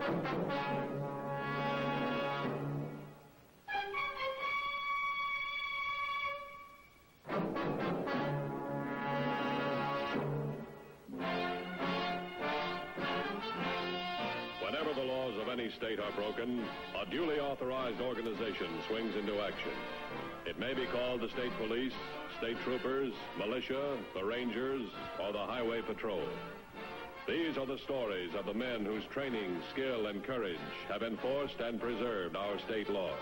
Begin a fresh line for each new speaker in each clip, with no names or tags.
Whenever the laws of any state are broken, a duly authorized organization swings into action. It may be called the state police, state troopers, militia, the rangers, or the highway patrol. These are the stories of the men whose training, skill, and courage have enforced and preserved our state laws.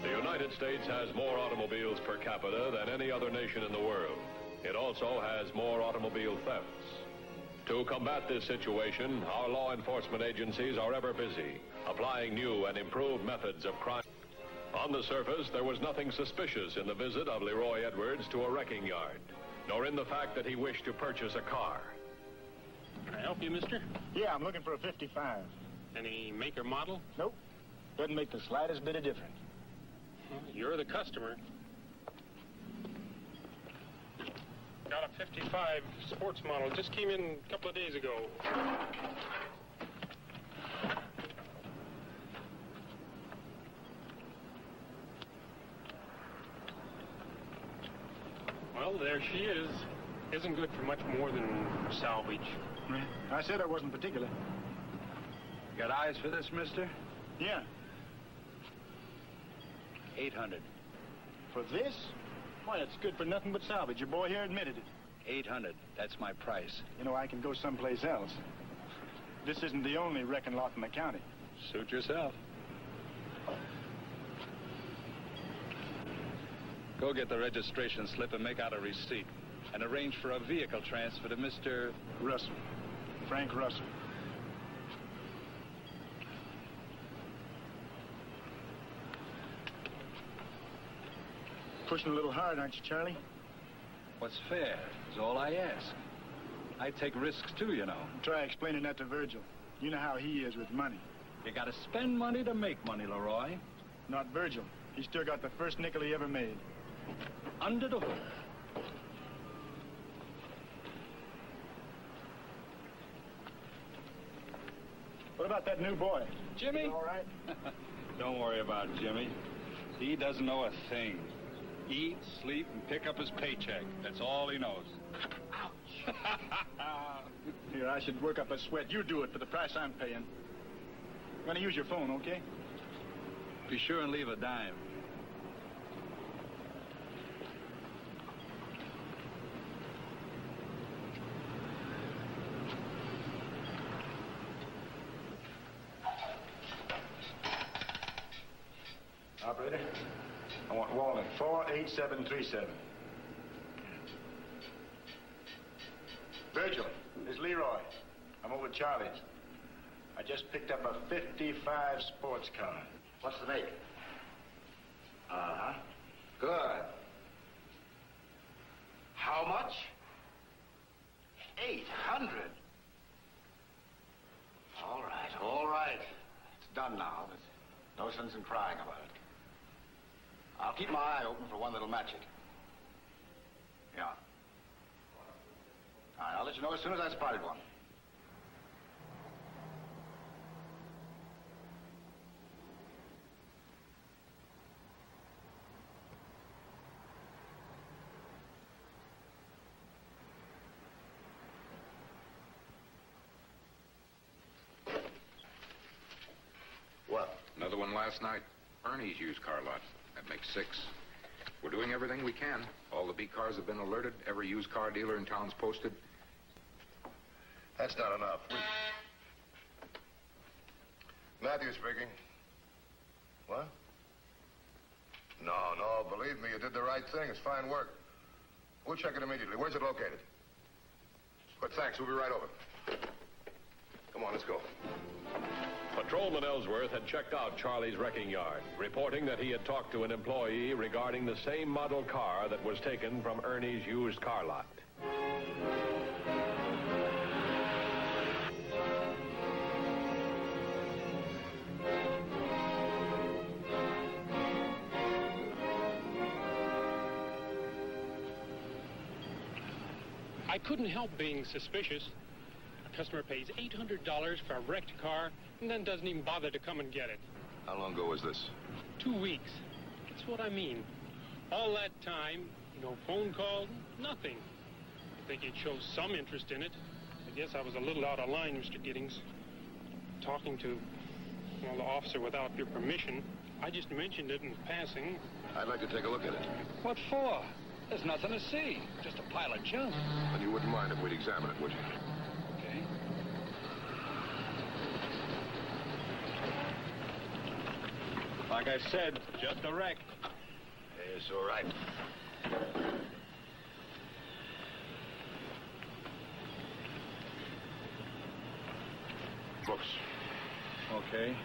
The United States has more automobiles per capita than any other nation in the world. It also has more automobile thefts. To combat this situation, our law enforcement agencies are ever busy, applying new and improved methods of crime. On the surface, there was nothing suspicious in the visit of Leroy Edwards to a wrecking yard, nor in the fact that he wished to purchase a car.
Can I help you, mister?
Yeah, I'm looking for a 55.
Any make or model?
Nope. Doesn't make the slightest bit of difference.
Well, you're the customer. Got a 55 sports model. Just came in a couple of days ago. Well, there she is. Isn't good for much more than salvage.
I said I wasn't particular.
Got eyes for this, mister?
Yeah.
800.
For this? Why, it's good for nothing but salvage. Your boy here admitted it.
800. That's my price.
You know, I can go someplace else. This isn't the only wrecking lot in the county.
Suit yourself. Go get the registration slip and make out a receipt. And arrange for a vehicle transfer to Mr.
Russell. Frank Russell. Pushing a little hard, aren't you, Charlie?
What's fair is all I ask. I take risks too, you know.
Try explaining that to Virgil. You know how he is with money.
You gotta spend money to make money, Leroy.
Not Virgil. He still got the first nickel he ever made.
Under the hood.
What about that new boy?
Jimmy?
All right?
Don't worry about Jimmy. He doesn't know a thing. Eat, sleep, and pick up his paycheck. That's all he knows. Ouch!
Here, I should work up a sweat. You do it for the price I'm paying. I'm gonna use your phone, okay?
Be sure and leave a dime.
Operator, I want Walnut 48737. Virgil, this is Leroy. I'm over at Charlie's. I just picked up a 55 sports car.
What's the make?
Uh-huh.
Good. How much? 800. All right, all right. It's done now. There's no sense in crying about it. I'll keep my eye open for one that'll match it. Yeah. All right, I'll let you know as soon as I spotted one. What?
Another one last night. Ernie's used car lot. That makes 6. We're doing everything we can. All the beat cars have been alerted. Every used car dealer in town's posted.
That's not enough. Matthew speaking. What? No, believe me, you did the right thing. It's fine work. We'll check it immediately. Where's it located? Good, thanks. We'll be right over. Come on, let's go.
Patrolman Ellsworth had checked out Charlie's wrecking yard, reporting that he had talked to an employee regarding the same model car that was taken from Ernie's used car lot.
I couldn't help being suspicious. A customer pays $800 for a wrecked car and then doesn't even bother to come and get it.
How long ago was this?
2 weeks. That's what I mean. All that time, no phone call, nothing. I think he'd show some interest in it. I guess I was a little out of line, Mr. Giddings. Talking to, well, the officer without your permission. I just mentioned it in passing.
I'd like to take a look at it.
What for? There's nothing to see. Just a pile of junk.
And you wouldn't mind if we'd examine it, would you?
Okay. Like I said, just a wreck.
It's all right. Books.
Okay.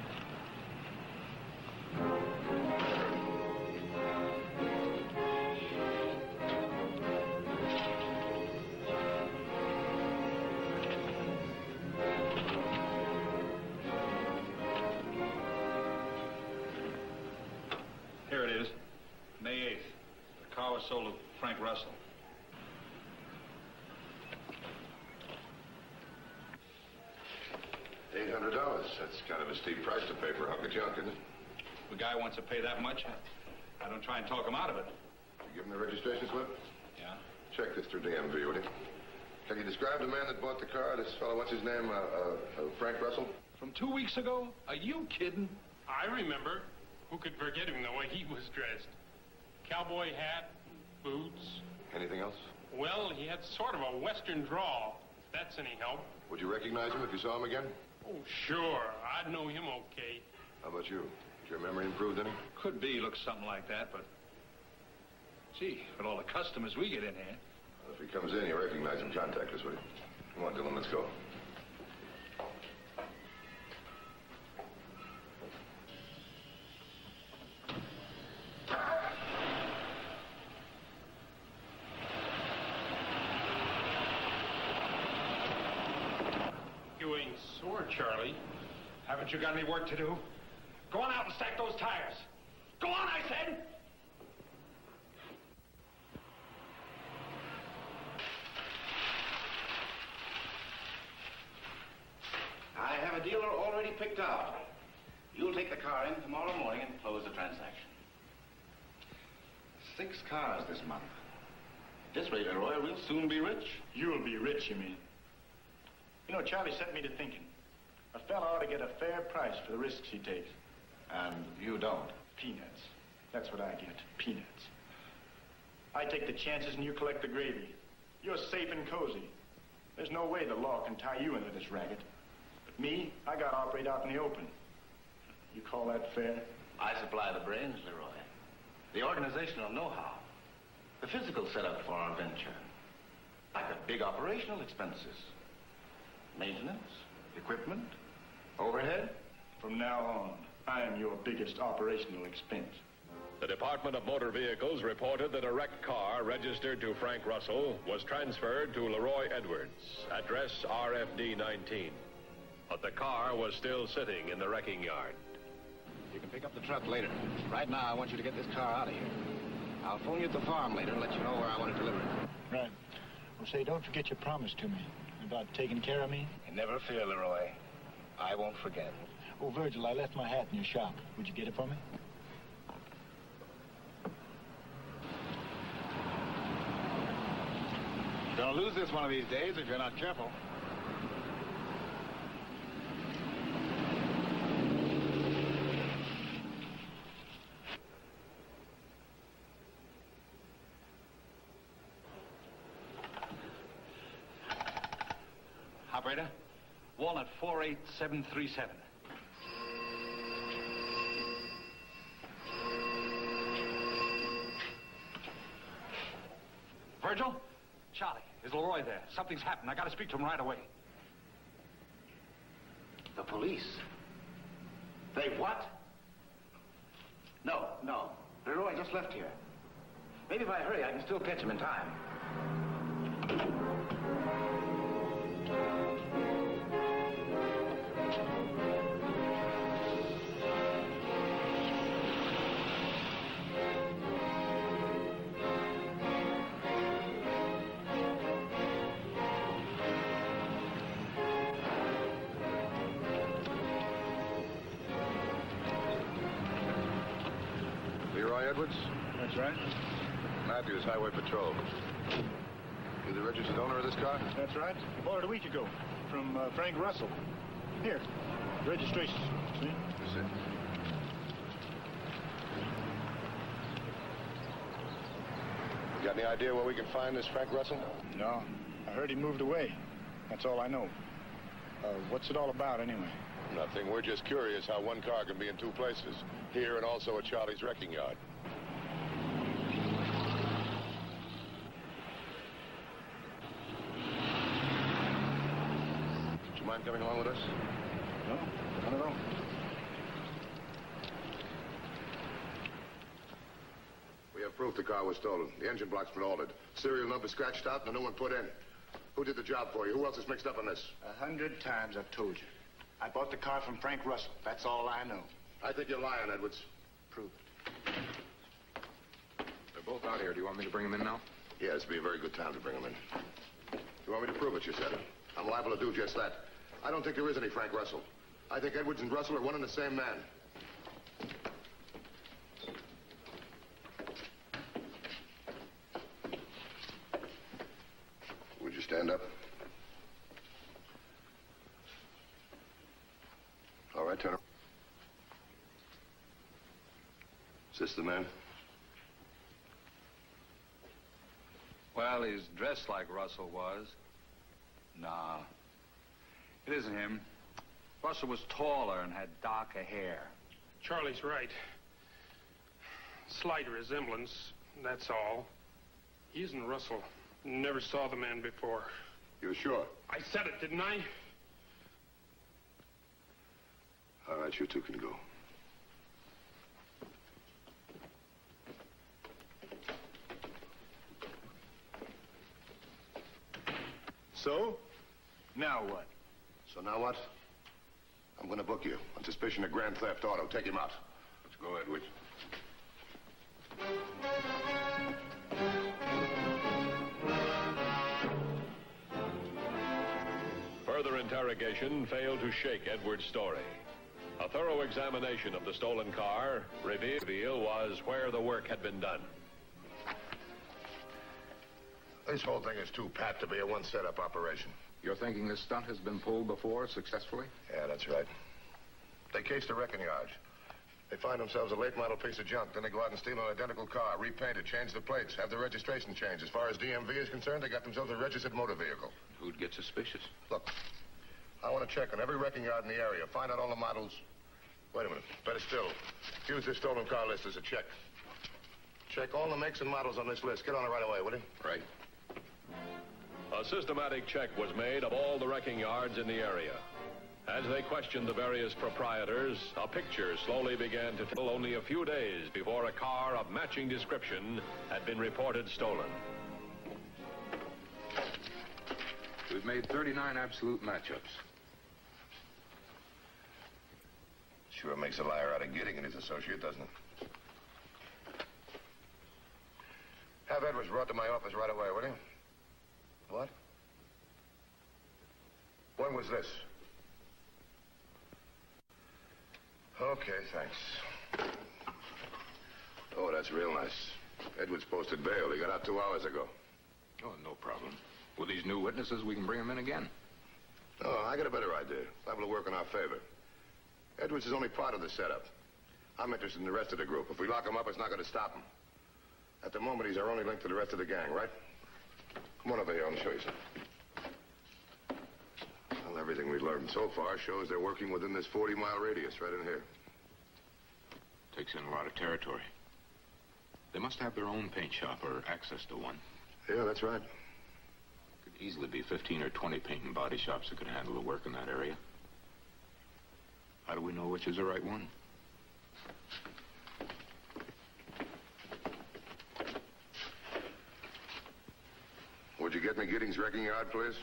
Here it is. May 8th. The car was sold to Frank Russell.
$800. That's kind of a steep price to pay for a hunk of junk, isn't it?
The guy wants to pay that much. I don't try and talk him out of it.
You give him the registration slip?
Yeah?
Check this through DMV, would you? Can you describe the man that bought the car? This fellow, what's his name? Frank Russell?
From 2 weeks ago? Are you kidding?
I remember. Who could forget him the way he was dressed? Cowboy hat, boots.
Anything else?
Well, he had sort of a western drawl, if that's any help.
Would you recognize him if you saw him again?
Oh, sure. I'd know him okay.
How about you? Has your memory improved any?
Could be, looks something like that, but... Gee, with all the customers we get in here...
Well, if he comes in, you recognize him, contact us, will you? Come on, Dylan, let's go.
You ain't sore, Charlie.
Haven't you got any work to do? Go on out and stack those tires. Go on, I said!
I have a dealer already picked out. You'll take the car in tomorrow morning and close the transaction. 6 cars this month. At this rate, Leroy, we'll soon be rich.
You'll be rich, you mean? You know, Charlie set me to thinking. A fella ought to get a fair price for the risks he takes.
And you don't.
Peanuts. That's what I get. Peanuts. I take the chances and you collect the gravy. You're safe and cozy. There's no way the law can tie you into this racket. But me, I gotta operate out in the open. You call that fair?
I supply the brains, Leroy. The organizational know-how. The physical setup for our venture. Like the big operational expenses. Maintenance, equipment, overhead.
From now on, I am your biggest operational expense.
The Department of Motor Vehicles reported that a wrecked car registered to Frank Russell was transferred to Leroy Edwards, address RFD 19. But the car was still sitting in the wrecking yard.
You can pick up the truck later. Right now, I want you to get this car out of here. I'll phone you at the farm later and let you know where I want it delivered.
Right. Well, say, don't forget your promise to me about taking care of me.
Never fear, Leroy. I won't forget.
Oh, Virgil, I left my hat in your shop. Would you get it for me?
You're gonna lose this one of these days if you're not careful.
Operator, Walnut 48737. Virgil? Charlie, is Leroy there? Something's happened. I gotta speak to him right away.
The police? They what? No. Leroy just left here. Maybe if I hurry, I can still catch him in time.
Edwards?
That's right.
Matthews, Highway Patrol. You the registered owner of this car?
That's right. Bought it a week ago from Frank Russell. Here, registration. See?
That's it. You got any idea where we can find this Frank Russell?
No. I heard he moved away. That's all I know. What's it all about, anyway?
Nothing. We're just curious how one car can be in two places. Here and also at Charlie's wrecking yard. Would you mind coming along with us?
No, not at all.
We have proof the car was stolen. The engine block's been altered. Serial number scratched out and a new one put in. Who did the job for you? Who else is mixed up in this?
100 times I've told you. I bought the car from Frank Russell. That's all I know.
I think you're lying, Edwards.
Prove it.
They're both out here. Do you want me to bring them in now?
Yeah, this would be a very good time to bring them in. You want me to prove it, you said it. I'm liable to do just that. I don't think there is any Frank Russell. I think Edwards and Russell are one and the same man. Would you stand up? All right, Turner. Is this the man?
Well, he's dressed like Russell was. Nah, it isn't him. Russell was taller and had darker hair.
Charlie's right. Slight resemblance, that's all. He isn't Russell. Never saw the man before.
You're sure?
I said it, didn't I?
All right, you two can go.
So? Now what?
So now what? I'm going to book you on suspicion of grand theft auto. Take him out.
Let's go, Edwards.
Further interrogation failed to shake Edwards' story. A thorough examination of the stolen car revealed was where the work had been done.
This whole thing is too pat to be a one-setup operation.
You're thinking this stunt has been pulled before successfully?
Yeah, that's right. They cased the wrecking yard. They find themselves a late model piece of junk. Then they go out and steal an identical car, repaint it, change the plates, have the registration changed. As far as DMV is concerned, they got themselves a registered motor vehicle.
Who'd get suspicious?
Look, I want to check on every wrecking yard in the area, find out all the models. Wait a minute. Better still, use this stolen car list as a check. Check all the makes and models on this list. Get on it right away, will you?
Right.
A systematic check was made of all the wrecking yards in the area. As they questioned the various proprietors, a picture slowly began to fill only a few days before a car of matching description had been reported stolen.
We've made 39 absolute matchups.
Sure makes a liar out of Gidding and his associate, doesn't it? Have Edwards brought to my office right away, will you? What? When was this? Okay, thanks. Oh, that's real nice. Edwards posted bail. He got out 2 hours ago.
Oh, no problem. With these new witnesses, we can bring them in again.
Oh, I got a better idea. Liable to work in our favor. Edwards is only part of the setup. I'm interested in the rest of the group. If we lock him up, it's not going to stop him. At the moment, he's our only link to the rest of the gang, right? Come on over here, I'll show you something. Well, everything we've learned so far shows they're working within this 40-mile radius right in here.
Takes in a lot of territory. They must have their own paint shop or access to one.
Yeah, that's right.
Could easily be 15 or 20 paint and body shops that could handle the work in that area. How do we know which is the right one?
Would you get me Gidding's wrecking yard, please?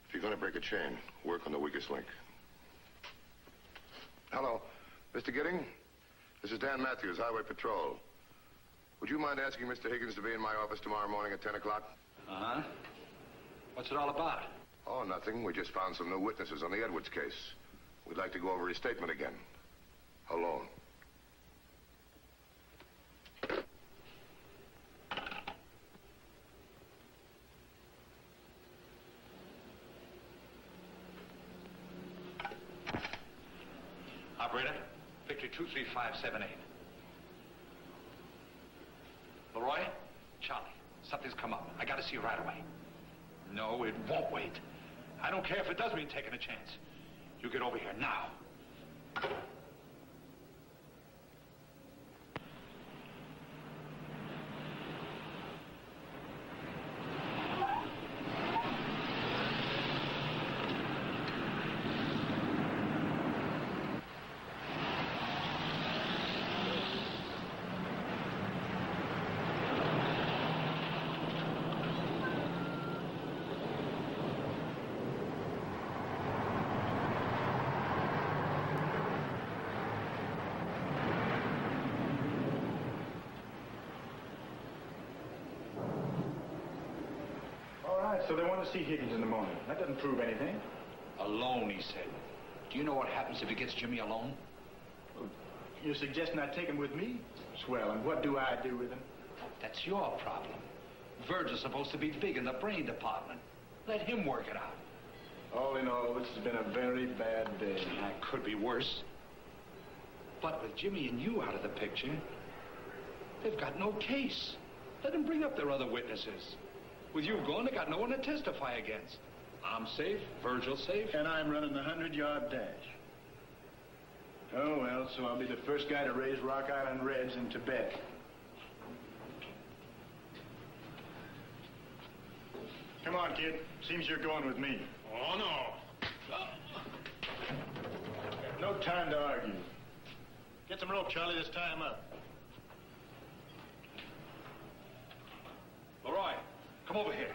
If you're going to break a chain, work on the weakest link. Hello, Mr. Gidding? This is Dan Matthews, Highway Patrol. Would you mind asking Mr. Higgins to be in my office tomorrow morning at 10 o'clock?
Uh-huh. What's it all about?
Oh, nothing. We just found some new witnesses on the Edwards case. We'd like to go over his statement again. Alone.
Operator, Victory 23578. Leroy, Charlie, something's come up. I gotta see you right away. No, it won't wait. I don't care if it does mean taking a chance. You get over here now.
So they want to see Higgins in the morning. That doesn't prove anything.
Alone, he said. Do you know what happens if he gets Jimmy alone?
You're suggesting I take him with me? Swell, and what do I do with him?
That's your problem. Virgil's supposed to be big in the brain department. Let him work it out.
All in all, this has been a very bad day.
That could be worse. But with Jimmy and you out of the picture, they've got no case. Let them bring up their other witnesses. With you gone, they got no one to testify against. I'm safe, Virgil's safe.
And I'm running the 100-yard dash. Oh, well, so I'll be the first guy to raise Rock Island Reds in Tibet. Come on, kid. Seems you're going with me.
Oh, no.
No time to argue. Get some rope, Charlie. Let's tie him up.
Leroy, come over here.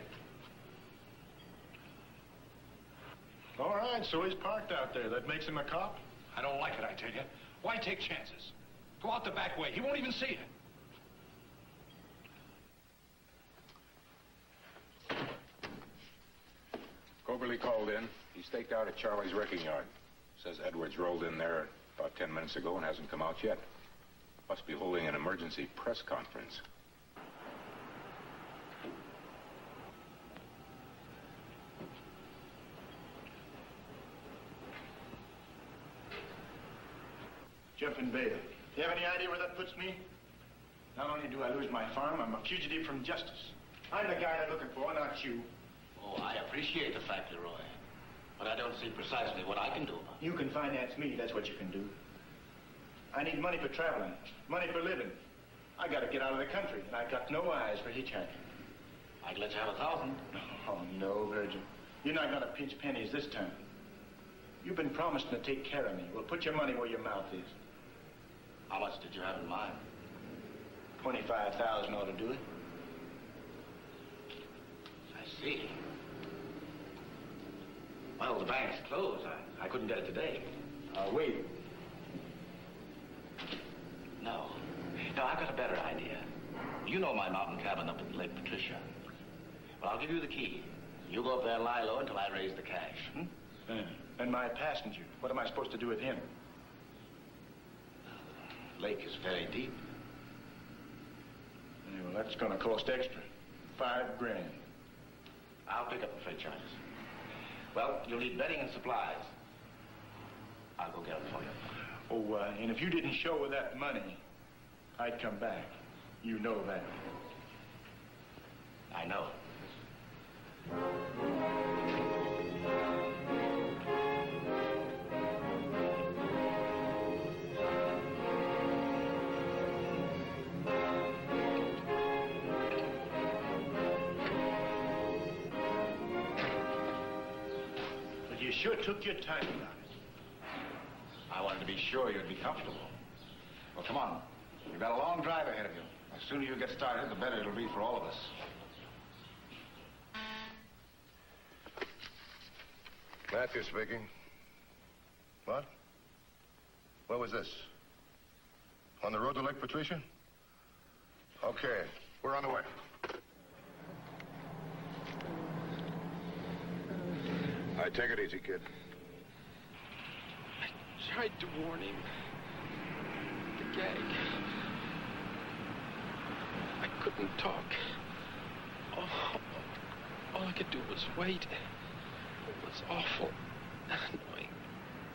All right, so he's parked out there. That makes him a cop?
I don't like it, I tell you. Why take chances? Go out the back way. He won't even see you.
Coberly called in. He staked out at Charlie's wrecking yard. Says Edwards rolled in there about 10 minutes ago and hasn't come out yet. Must be holding an emergency press conference.
Jumping bail. Do you have any idea where that puts me? Not only do I lose my farm, I'm a fugitive from justice. I'm the guy they're looking for, not you.
Oh, I appreciate the fact, Leroy. But I don't see precisely what I can do about it.
You can finance me, that's what you can do. I need money for traveling, money for living. I gotta get out of the country, and I got no eyes for hitchhiking.
I can let you have 1,000.
Oh, no, Virgil. You're not gonna pinch pennies this time. You've been promising to take care of me. Well, put your money where your mouth is.
How much did you have in mind?
25,000 ought to do it.
I see. Well, the bank's closed. I couldn't get it today.
Wait.
No. No, I've got a better idea. You know my mountain cabin up at Lake Patricia. Well, I'll give you the key. You go up there and lie low until I raise the cash.
And my passenger, what am I supposed to do with him?
The lake is very deep.
Yeah, well, that's gonna cost extra. $5,000.
I'll pick up the freight charges. Well, you'll need bedding and supplies. I'll go get them for you.
Oh, and if you didn't show with that money, I'd come back. You know that.
I know.
But you sure took your time about it.
I wanted to be sure you'd be comfortable. Well, come on. You've got a long drive ahead of you. The sooner you get started, the better it'll be for all of us.
Matthew speaking. What? Where was this? On the road to Lake Patricia? Okay, we're on the way. All right, take it easy, kid.
I tried to warn him. The gag. I couldn't talk. All I could do was wait. It was awful. Knowing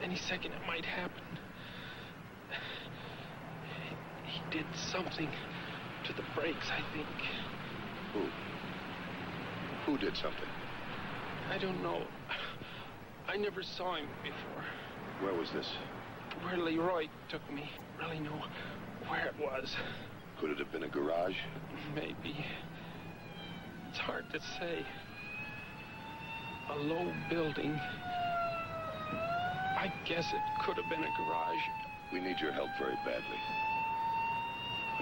any second it might happen. He did something to the brakes, I think.
Who? Who did something?
I don't know. I never saw him before.
Where was this?
Where Leroy took me. Really know where it was.
Could it have been a garage?
Maybe. It's hard to say. A low building. I guess it could have been a garage.
We need your help very badly.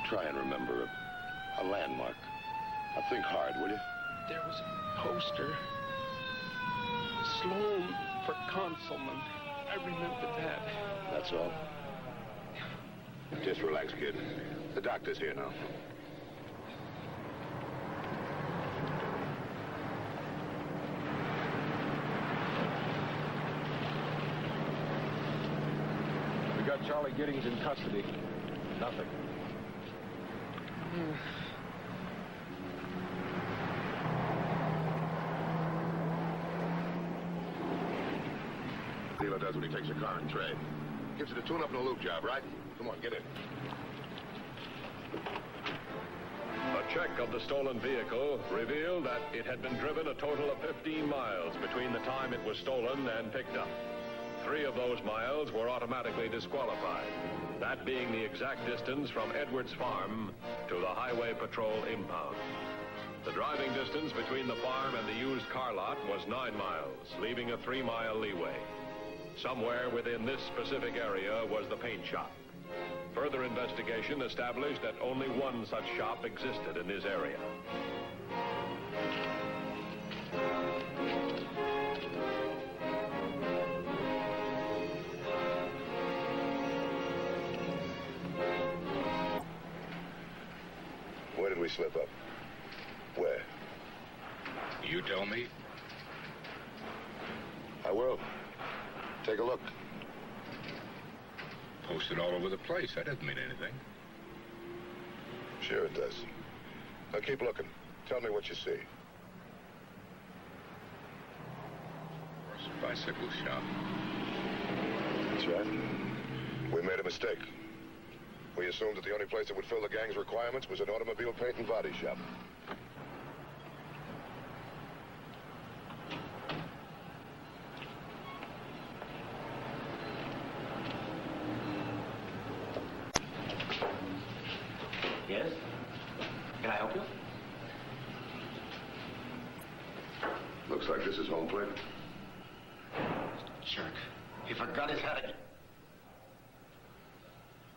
Try and remember a landmark. Now think hard, will you?
There was a poster. Sloan for Consulman. I remember that.
That's all? Just relax, kid. The doctor's here now.
We got Charlie Giddings in custody. Nothing.
Dealer does when he takes a car in trade. Gives it a tune-up and a lube job, right? Come on, get in.
A check of the stolen vehicle revealed that it had been driven a total of 15 miles between the time it was stolen and picked up. 3 of those miles were automatically disqualified, that being the exact distance from Edwards Farm to the Highway Patrol impound. The driving distance between the farm and the used car lot was 9 miles, leaving a 3-mile leeway. Somewhere within this specific area was the paint shop. Further investigation established that only one such shop existed in this area.
Where did we slip up? Where?
You tell me.
I will. Take a look.
Posted all over the place. That doesn't mean anything.
Sure it does. Now keep looking. Tell me what you see.
Bicycle shop.
That's right. We made a mistake. We assumed that the only place that would fill the gang's requirements was an automobile paint and body shop.
Yes? Can I help you?
Looks like this is home plate.
Jerk. He forgot his hat again.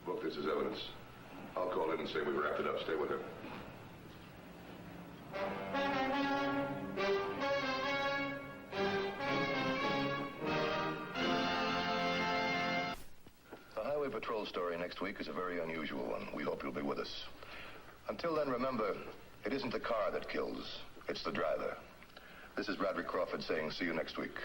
Book this as evidence. I'll call in and say we wrapped it up. Stay with him. The Highway Patrol story next week is a very unusual one. We hope you'll be with us. Until then, remember, it isn't the car that kills, it's the driver. This is Bradley Crawford saying see you next week.